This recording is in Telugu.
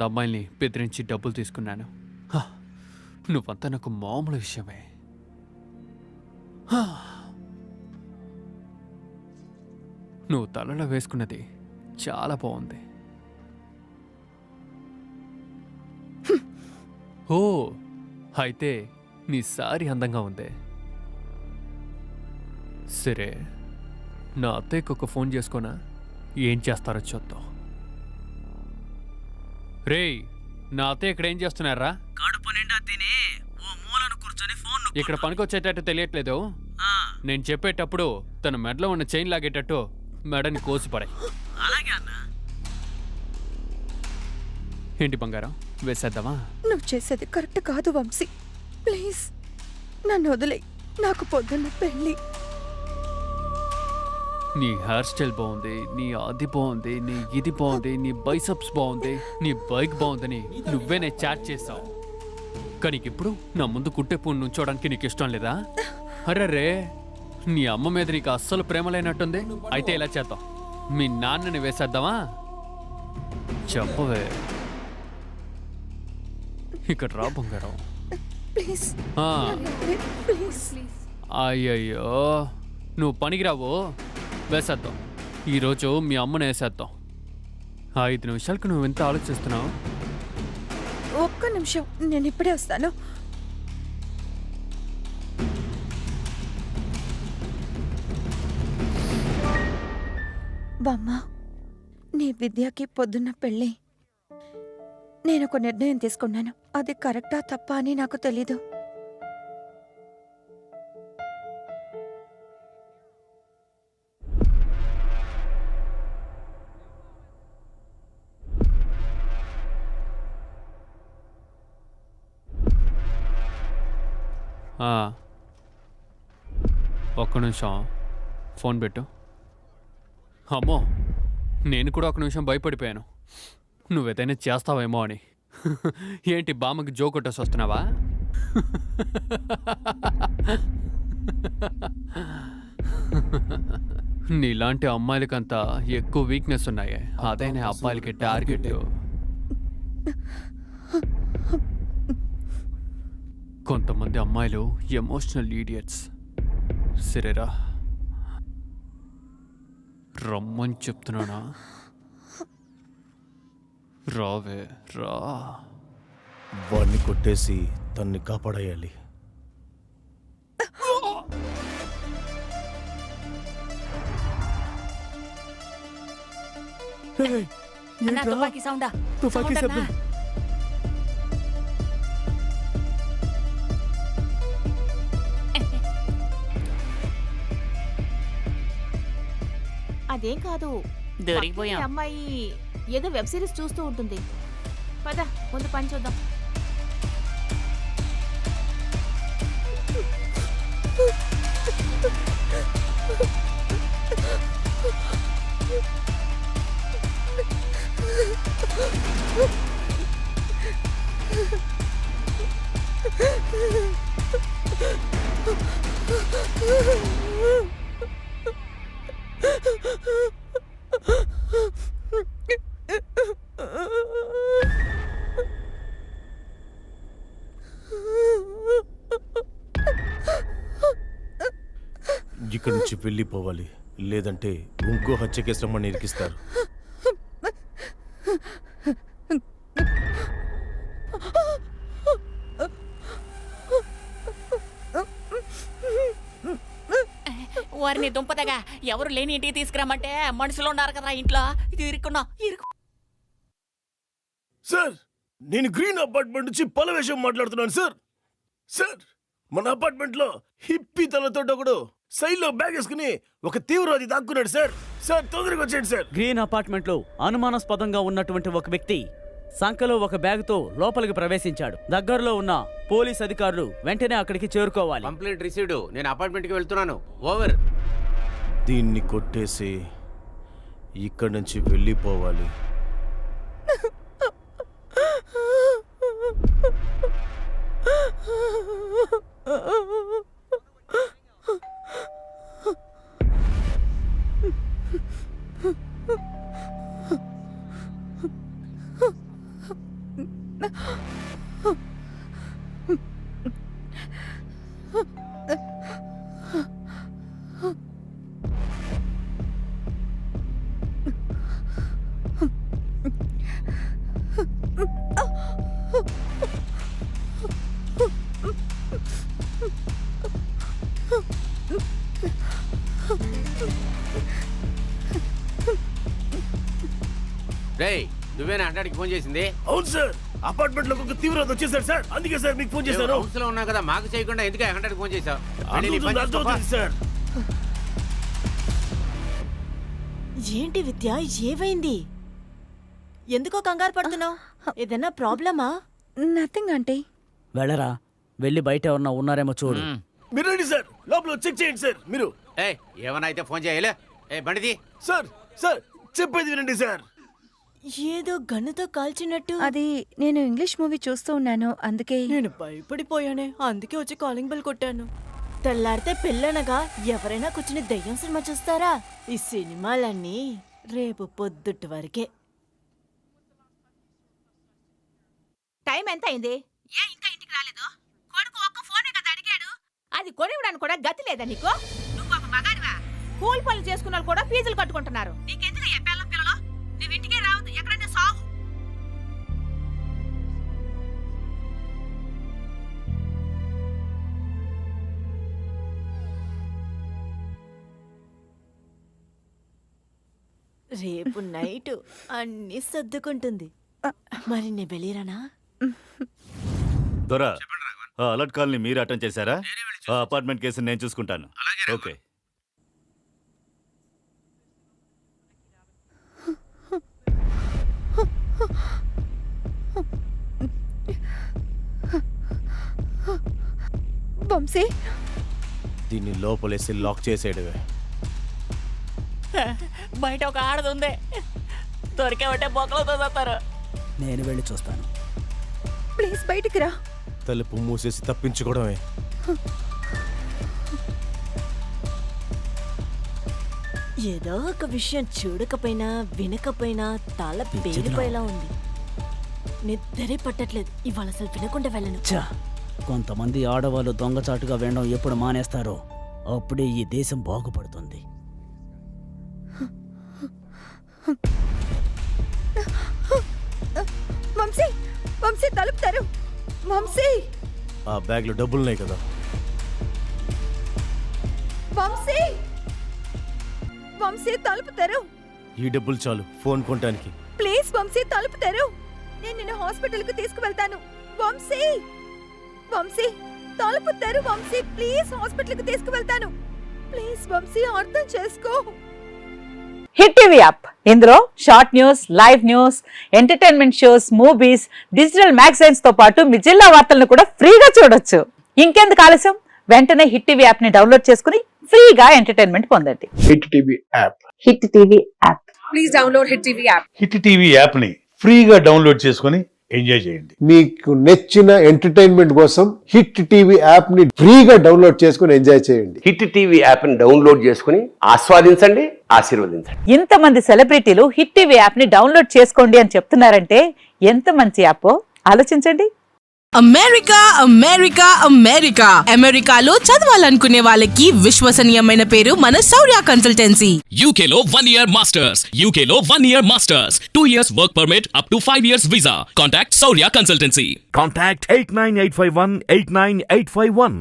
అమ్మాయిల్ని బెదిరించి డబ్బులు తీసుకున్నాను. హ, నువ్వంతా నాకు మామూలు విషయమే. హ, నువ్వు తలలో వేసుకున్నది చాలా బాగుంది. ఓ అయితే నీ సారీ అందంగా ఉంది. సరే, నా అత్తయ్యకు ఒక ఫోన్ చేసుకోనా? ఏం చేస్తారో చూద్దాం. రేయ్, నా అత్తయ్య ఇక్కడ ఏం చేస్తున్నారా? కడుపు నిండా తిని ఓ మూలను కూర్చొని ఫోన్ ఇక్కడ పనికొచ్చేటట్టు తెలియట్లేదు. నేను చెప్పేటప్పుడు తన మెడలో ఉన్న చైన్ లాగేటట్టు మెడని కోసిపడాయి. అలాగే అన్న. ఏంటి బంగారం, వేసేద్దామా? నువ్వు చేసేది కరెక్ట్ కాదు వంశీ. ప్లీజ్ నన్ను వదిలే. నాకు పొద్దున్న పెళ్ళి. నీ హెయిర్ స్టైల్ బాగుంది, నీ అది బాగుంది, నీ ఇది బాగుంది, నీ బైసప్స్ బాగుంది, నీ బైక్ బాగుందని నువ్వేనే చాట్ చేసావు. కానీ ఇప్పుడు నా ముందు కుట్టే పూను నుంచోడానికి నీకు ఇష్టం లేదా? అర్రే, నీ అమ్మ మీద నీకు అస్సలు ప్రేమ లేనట్టుంది. అయితే ఇలా చేద్దాం, మీ నాన్నని వేసేద్దామా? చెప్పవే. ఇక్కడ రా బంగారం. ప్లీజ్ ఆ, ప్లీజ్. అయ్యయ్యో, నువ్వు పనికిరావు. వేసేద్దాం. ఈరోజు మీ అమ్మని వేసేద్దాం. 5 నిమిషాలకు నువ్వు ఎంత ఆలోచిస్తున్నావు? ఒక్క నిమిషం, నేను ఇప్పుడే వస్తాను. బామ్మ, నీ విద్యకి పొద్దున్న పెళ్ళి. నేను ఒక నిర్ణయం తీసుకున్నాను. అది కరెక్టా తప్పా అని నాకు తెలీదు. ఒక్క నిమిషం ఫోన్ పెట్టు. అమ్మో, నేను కూడా ఒక నిమిషం భయపడిపోయాను, నువ్వేదైనా చేస్తావేమో అని. ఏంటి బామ్మకి జో కొట్టేసి వస్తున్నావా? నీలాంటి అమ్మాయిలకంతా ఎక్కువ వీక్నెస్ ఉన్నాయి. అదైనా అబ్బాయిలకి టార్గెట్. కొంతమంది అమ్మాయిలు ఎమోషనల్ ఈడియట్స్. సరేరా, రమ్మని చెప్తున్నానా? రావే రా. వాడిని కొట్టేసి తన్ని కాపాడేయాలి. తుపాకీ సౌండా? తుపాకీ శబ్దం. అదేం కాదు, దొరికిపోయాం. పక్కనే అమ్మాయి ఏదో వెబ్ సిరీస్ చూస్తూ ఉంటుంది. పద ముందు పని చూద్దాం. ఇక్కడి నుంచి వెళ్ళిపోవాలి, లేదంటే ఇంకో హత్య కేసు రమ్మని ఇరికిస్తారు. వారిని దుంపదగా ఎవరు లేని ఇంటికి తీసుకురామంటే మనుషులు ఉన్నారు కదా ఇంట్లో. ఇది ఇరుక్కున్నా సార్, నేను గ్రీన్ అపార్ట్మెంట్ నుంచి పలవేషం మాట్లాడుతున్నాను సార్. సార్, మన అపార్ట్మెంట్ లో హిప్పీ తలతో ఒకడు సైల్లో బ్యాగ్ వేసుకుని ఒక తీవ్రవాది దాక్కున్నాడు సార్. సార్, తొందరగా వచ్చేయండి సార్. గ్రీన్ అపార్ట్మెంట్ లో అనుమానాస్పదంగా ఉన్నటువంటి ఒక వ్యక్తి సంకలో ఒక బ్యాగుతో లోపలికి ప్రవేశించాడు. దగ్గరలో ఉన్న పోలీస్ అధికారులు వెంటనే అక్కడికి చేరుకోవాలి. Complaint received. నేను అపార్ట్మెంట్ కి వెళ్తున్నాను. ఓవర్. దీన్ని కొట్టేసి ఇక్కడి నుంచి వెళ్ళిపోవాలి. రేయ్ నువ్వేనా అంటాడికి ఫోన్ చేసింది? అవును సార్, అపార్ట్మెంట్ లో ఒక తీవ్రవాది వచ్చేసాడు సార్, అందుకే సార్ మీకు ఫోన్ చేశాను. హౌస్ లో ఉన్నా కదా, మాకు చేయకుండా ఎందుకు అంటాడికి ఫోన్ చేశావు? అర్థమవుతుంది సార్. ఏంటి విద్య, ఏమైంది? ఎందుకో కంగారు పడుతున్నావు? ఏదైనా ప్రాబ్లమా? Nothing aunty. వెళ్ళరా, వెళ్ళి బయట ఎవరన్నా ఉన్నారేమో చూడు. మీరు రండి సార్, లోపల చెక్ చేయండి సార్. మీరు ఏమన్నా అయితే ఫోన్ చేయలే. బండిది. సార్ సార్ చెప్పేది వినండి సార్. ఏదో గన్నుతో కాల్చినట్టు. అది నేను ఇంగ్లీష్ మూవీ చూస్తూ ఉన్నాను, అందుకే. నేను భయపడిపోయానే, అందుకే వచ్చి కాలింగ్ బెల్ కొట్టాను. తెల్లారితే పెళ్ళనగా ఎవరైనా కూర్చుని దయ్యం సినిమా చూస్తారా? ఈ సినిమాలన్నీ రేపు పొద్దుటి వరకే. టైం ఎంత అయింది? ఏ ఇంకా ఇంటికి రాలేదు? కొడుకు ఒక్క ఫోనే కదా అడిగాడు. అది కొనివ్వడానికి కూడా గతి లేదా నీకు? నువ్వు ఒక మగాడివా? కూలి పనులు చేసుకున్న వాళ్ళు కూడా ఫీజులు కట్టుకుంటున్నారు. నీకెందుకు ఏ పిల్లలు పిల్లలు? నువ్వు ఇంటికే రావద్దు, ఎక్కడైనా సావు. రేపు నైట్ అన్ని సర్దుకుంటుంది. మరి నే వెళ్ళిరానా? దొరా, ఆ అలర్ట్ కాల్ని మీరు అటెండ్ చేశారా? ఆ అపార్ట్మెంట్ కేసుని నేను చూసుకుంటాను. ఓకే. వంశీ, దీన్ని లోపలేసి లాక్ చేసేయడమే. బయట ఒక ఆడది ఉంది, దొరికేవంటే బొక్కలతో చస్తారు. నేను వెళ్ళి చూస్తాను. ప్లీజ్ బయటికి రా. తలుపు మూసేసి తప్పించుకోవడమే. ఏదో ఒక విషయం చూడకపోయినా వినకపోయినా తల పేలిపోయేలా ఉంది. నిద్రే పట్టట్లేదు. ఇవాళ అసలు వినకుండా వెళ్ళను. ఛా, కొంతమంది ఆడవాళ్ళు దొంగచాటుగా వినడం ఎప్పుడు మానేస్తారో అప్పుడే ఈ దేశం బాగుపడుతుంది. వంశీ, వంశీ తలుపు తెరు. వంశీ, ఆ బ్యాగ్ లో డబ్బులున్నాయి కదా. వంశీ, వంశీ తలుపు తెరు. ఈ డబ్బులు చాలు ఫోన్ కొనడానికి. ప్లీజ్ వంశీ తలుపు తెరు. నేను నిన్ను హాస్పిటల్ కు తీసుకువెళ్తాను. వంశీ, వంశీ తలుపు తెరు. వంశీ ప్లీజ్, హాస్పిటల్ కు తీసుకువెళ్తాను. ప్లీజ్ వంశీ అర్థం చేసుకో. హిట్ టీవీ యాప్, ఇందులో short news, live news, entertainment shows, movies, digital magazines తో పాటు మీ జిల్లా వార్తలను కూడా ఫ్రీగా చూడొచ్చు. ఇంకెందుకు ఆలస్యం, వెంటనే హిట్ టీవీ యాప్ ని డౌన్లోడ్ చేసుకుని ఫ్రీగా ఎంటర్టైన్మెంట్ పొందండి. Hit TV app. Hit TV app. Please download hit TV app. Hit TV app ని ఫ్రీగా డౌన్లోడ్ చేసుకుని ఎంజాయ్ చేయండి. మీకు నచ్చిన ఎంటర్టైన్మెంట్ కోసం హిట్ టీవీ యాప్ ని ఫ్రీగా డౌన్లోడ్ చేసుకుని ఎంజాయ్ చేయండి. హిట్ టీవీ యాప్ ని డౌన్లోడ్ చేసుకుని ఆస్వాదించండి, ఆశీర్వదించండి. ఇంతమంది సెలబ్రిటీలు హిట్ టీవీ యాప్ ని డౌన్లోడ్ చేసుకోండి అని చెప్తున్నారంటే ఎంత మంచి యాప్ ఆలోచించండి. అమెరికా అమెరికా అమెరికా అమెరికాలో చదవాలనుకునే వాళ్ళకి విశ్వసనీయమైన పేరు మన శౌర్య కన్సల్టెన్సీ. UKలో 1 year masters. UKలో 1 year masters. 2 years work permit up to 5 years visa. Contact Saurya Consultancy. Contact 89851 89851.